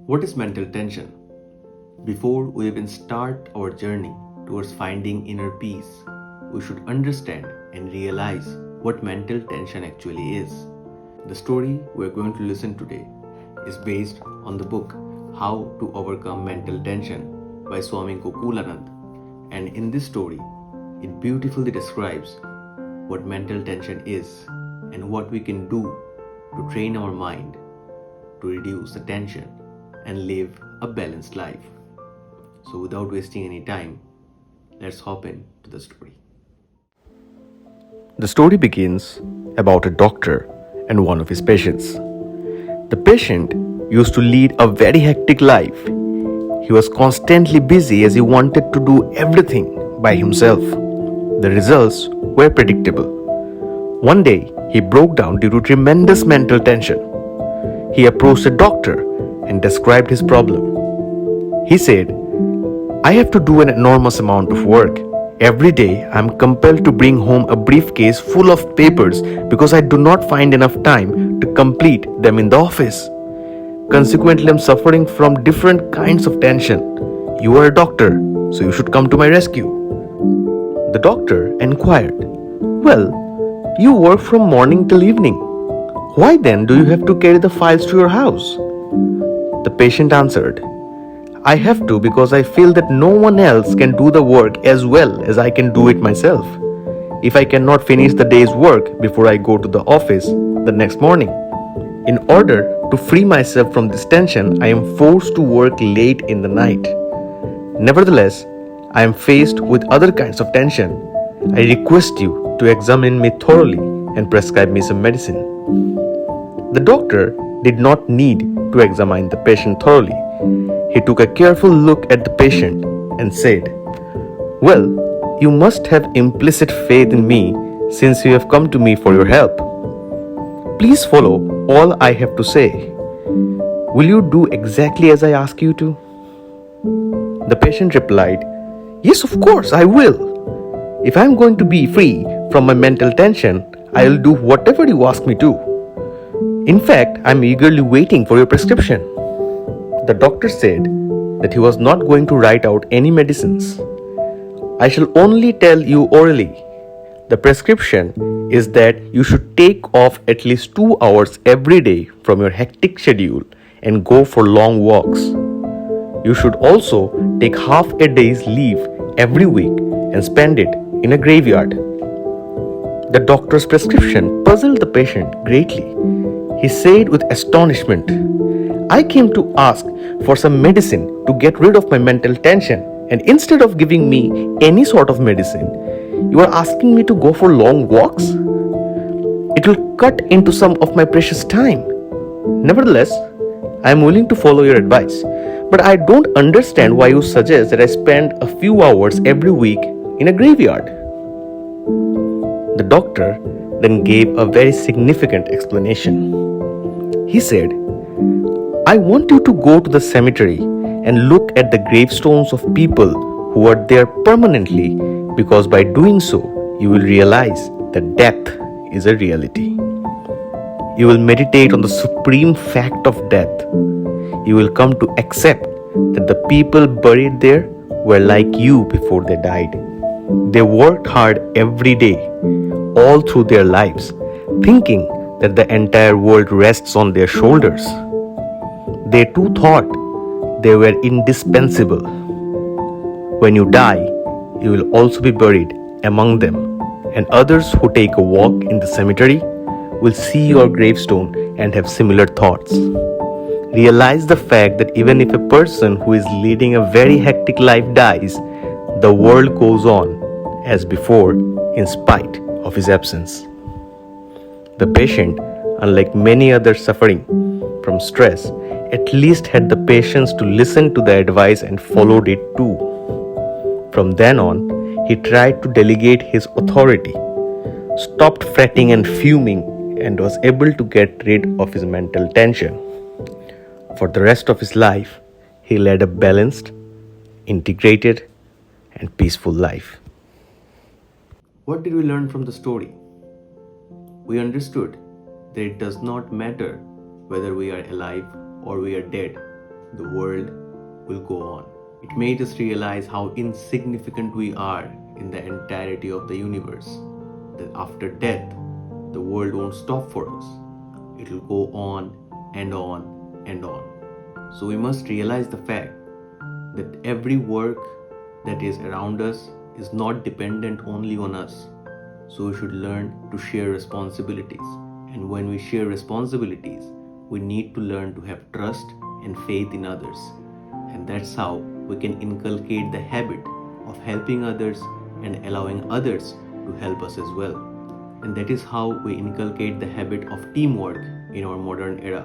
What is mental tension? Before we even start our journey towards finding inner peace, we should understand and realize what mental tension actually is. The story we are going to listen today is based on the book How to Overcome Mental Tension by Swami Gokulananda. And in this story, it beautifully describes what mental tension is and what we can do to train our mind to reduce the tension and live a balanced life. So without wasting any time, let's hop into the story. The story begins about a doctor and one of his patients. The patient used to lead a very hectic life. He was constantly busy as he wanted to do everything by himself. The results were predictable. One day, he broke down due to tremendous mental tension. He approached a doctor and described his problem. He said, "I have to do an enormous amount of work. Every day, I am compelled to bring home a briefcase full of papers because I do not find enough time to complete them in the office. Consequently, I am suffering from different kinds of tension. You are a doctor, so you should come to my rescue." The doctor inquired, "Well, you work from morning till evening. Why then do you have to carry the files to your house?" The patient answered, "I have to because I feel that no one else can do the work as well as I can do it myself. If I cannot finish the day's work before I go to the office the next morning, in order to free myself from this tension, I am forced to work late in the night. Nevertheless, I am faced with other kinds of tension. I request you to examine me thoroughly and prescribe me some medicine." The doctor did not need to examine the patient thoroughly. He took a careful look at the patient and said, "Well, you must have implicit faith in me since you have come to me for your help. Please follow all I have to say. Will you do exactly as I ask you to?" The patient replied, "Yes, of course, I will. If I am going to be free from my mental tension, I will do whatever you ask me to. In fact, I am eagerly waiting for your prescription." The doctor said that he was not going to write out any medicines. "I shall only tell you orally. The prescription is that you should take off at least 2 hours every day from your hectic schedule and go for long walks. You should also take half a day's leave every week and spend it in a graveyard." The doctor's prescription puzzled the patient greatly. He said with astonishment, "I came to ask for some medicine to get rid of my mental tension, and instead of giving me any sort of medicine, you are asking me to go for long walks? It will cut into some of my precious time. Nevertheless, I am willing to follow your advice, but I don't understand why you suggest that I spend a few hours every week in a graveyard." The doctor then gave a very significant explanation. He said, "I want you to go to the cemetery and look at the gravestones of people who are there permanently, because by doing so, you will realize that death is a reality. You will meditate on the supreme fact of death. You will come to accept that the people buried there were like you before they died. They worked hard every day, all through their lives, thinking that the entire world rests on their shoulders. They too thought they were indispensable. When you die, you will also be buried among them, and others who take a walk in the cemetery will see your gravestone and have similar thoughts. Realize the fact that even if a person who is leading a very hectic life dies, the world goes on as before in spite of his absence." The patient, unlike many others suffering from stress, at least had the patience to listen to the advice and followed it too. From then on, he tried to delegate his authority, stopped fretting and fuming, and was able to get rid of his mental tension. For the rest of his life, he led a balanced, integrated, and peaceful life. What did we learn from the story? We understood that it does not matter whether we are alive or we are dead. the world will go on. It made us realize how insignificant we are in the entirety of the universe, that after death, the world won't stop for us. It will go on and on and on. So we must realize the fact that every work that is around us is not dependent only on us. So we should learn to share responsibilities. And when we share responsibilities, we need to learn to have trust and faith in others. And that's how we can inculcate the habit of helping others and allowing others to help us as well. And that is how we inculcate the habit of teamwork in our modern era,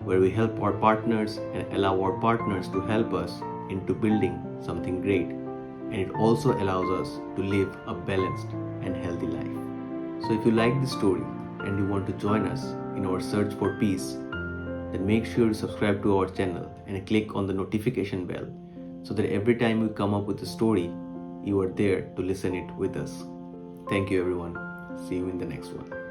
where we help our partners and allow our partners to help us into building something great. And it also allows us to live a balanced and healthy life. So if you like this story and you want to join us in our search for peace, then make sure to subscribe to our channel and click on the notification bell so that every time we come up with a story, you are there to listen it with us. Thank you everyone. See you in the next one.